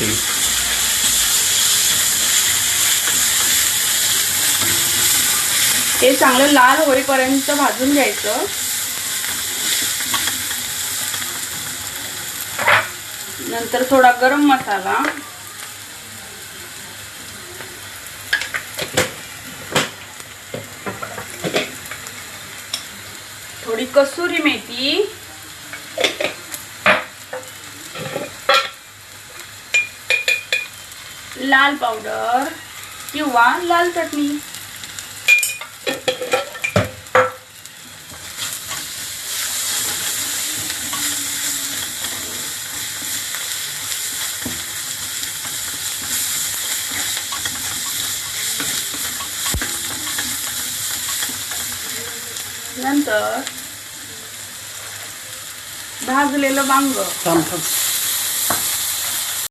लागतील. हे चांगलं लाल होईपर्यंत भाजून घ्यायचं. नंतर थोडा गरम मसाला, थोडी कसुरी मेथी, लाल पावडर किंवा लाल चटणी, नंतर भाजलेलं वांग. थांब थांब.